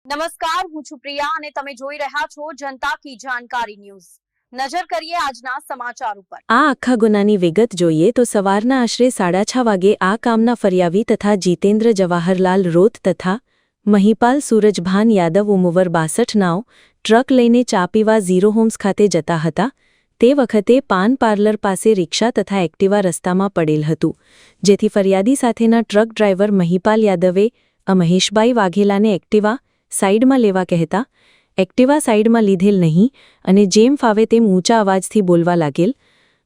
નમસ્કાર, હું છું પ્રિયા અને તમે જોઈ રહ્યા છો જનતા કી જાણકારી ન્યૂઝ। નજર કરીએ આજના સમાચાર ઉપર। આ આખા ગુનાની વિગત જોઈએ તો સવારના આશરે 6:30 વાગે આ કામના ફરિયાવી તથા જીતેન્દ્ર જવાહરલાલ રોત તથા મહિપાલ સૂરજભાન યાદવ ઉંમર 62 નાવ ટ્રક લઈને ચા પીવા ઝીરો હોમ્સ ખાતે જતા હતા। તે વખતે પાન પાર્લર પાસે રિક્ષા તથા એક્ટિવા રસ્તામાં પડેલ હતું, જેથી ફરિયાદી સાથેના ટ્રક ડ્રાઈવર મહિપાલ યાદવે મહેશભાઈ વાઘેલાને એક્ટિવા સાઈડમાં લેવા કહેતા એક્ટિવા સાઈડમાં લીધેલ નહીં અને જેમ ફાવે તેમ ઊંચા અવાજથી બોલવા લાગેલ।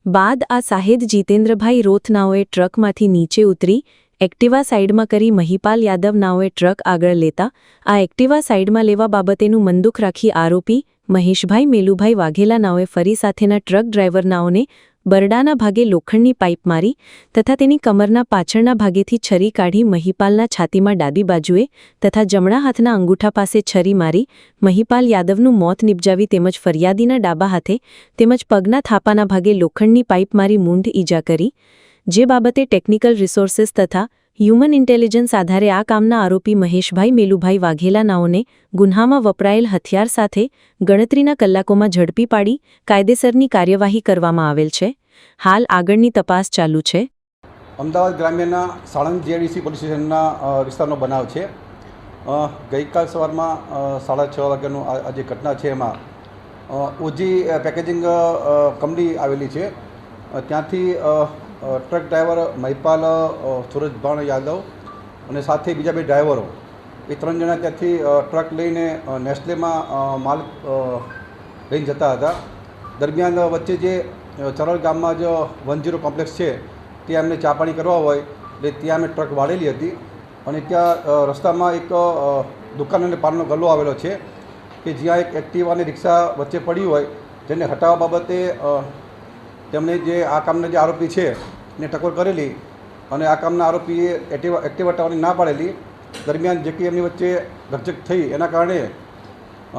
બાદ આ સાહેદ જીતેન્દ્રભાઈ રોથ નાઓએ ટ્રકમાંથી નીચે ઉતરી એક્ટિવા સાઈડમાં કરી મહિપાલ યાદવ નાઓએ ટ્રક આગળ લેતા આ એક્ટિવા સાઈડમાં લેવા બાબતેનું મંદુક રાખી આરોપી મહેશભાઈ મેલુભાઈ વાઘેલા નાઓએ ફરી સાથેના ટ્રક ડ્રાઈવર નાઓને બરડાના ભાગે લોખંડની પાઇપ મારી તથા તેની કમરના પાછળના ભાગેથી છરી કાઢી મહિપાલના છાતીમાં ડાબી બાજુએ તથા જમણા હાથના અંગૂઠા પાસે છરી મારી મહિપાલ યાદવનું મોત નિપજાવી તેમજ ફરિયાદીના ડાબા હાથે તેમજ પગના થાપાના ભાગે લોખંડની પાઇપ મારી મૂંઢ ઈજા કરી। જે બાબતે ટેકનિકલ રિસોર્સિસ તથા હ્યુમન ઇન્ટેલિજન્સ આધારે આ કામના આરોપી મહેશભાઈ મેલુભાઈ વાઘેલા નાઓને ગુન્હામાં વપરાયેલ હથિયાર સાથે ગણતરીના કલાકોમાં ઝડપી પાડી કાયદેસરની કાર્યવાહી કરવામાં આવેલ છે। હાલ આગળની તપાસ ચાલુ છે। અમદાવાદ ગ્રામ્યના સાણંદ જીઆઈડીસી પોલીસ સ્ટેશનના વિસ્તારનો બનાવ છે। ગઈકાલ સવારમાં 6:30 વાગ્યાનું આ જે ઘટના છે એમાં ઓજી પેકેજિંગ કંપની આવેલી છે, ત્યાંથી ટ્રક ડ્રાઈવર મહિપાલ સૂરજભાન યાદવ અને સાથે બીજા બે ડ્રાઈવરો એ 3 જણા ત્યાંથી ટ્રક લઈને નેસ્લેમાં માલ લઈને જતા હતા। દરમિયાન વચ્ચે જે ચરળ ગામમાં જ 10 કોમ્પ્લેક્સ છે ત્યાં એમને ચા પાણી કરવા હોય એટલે ત્યાં અમે ટ્રક વાળેલી હતી અને ત્યાં રસ્તામાં એક દુકાન અને પાનનો ગલ્લો આવેલો છે કે જ્યાં એક એક્ટિવા અને રિક્ષા વચ્ચે પડી હોય, જેને હટાવવા બાબતે તેમણે જે આ કામના જે આરોપી છે એને ટકોર કરેલી અને આ કામના આરોપીએ એક્ટિવા હટાવવાની ના પાડેલી। દરમિયાન જે કંઈ એમની વચ્ચે રકઝક થઈ એના કારણે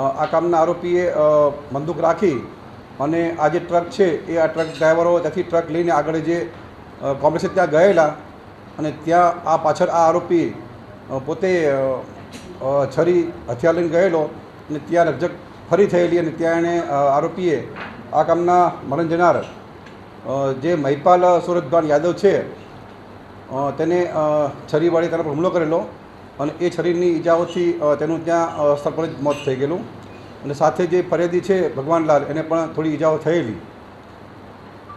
આ કામના આરોપીએ બંદૂક રાખી અને આ જે ટ્રક છે એ આ ટ્રક ડ્રાઈવરો ત્યાંથી ટ્રક લઈને આગળ જે કોમ્પ્લેક્સ ત્યાં ગયેલા અને ત્યાં આ પાછળ આ આરોપી પોતે છરી હથિયાર લઈને ગયેલો અને ત્યાં રકઝક ફરી થયેલી અને ત્યાં એણે આરોપીએ આ કામના મરણ જનાર જે મહિપાલ સૂરજભાન યાદવ છે તેને છરી વાળી તેના પર હુમલો કરેલો અને એ છરીની ઈજાઓથી તેનું ત્યાં સ્થળ પર જ મોત થઈ ગયેલું અને સાથે જે ફરિયાદી છે ભગવાનલાલ એને પણ થોડી ઈજાઓ થયેલી।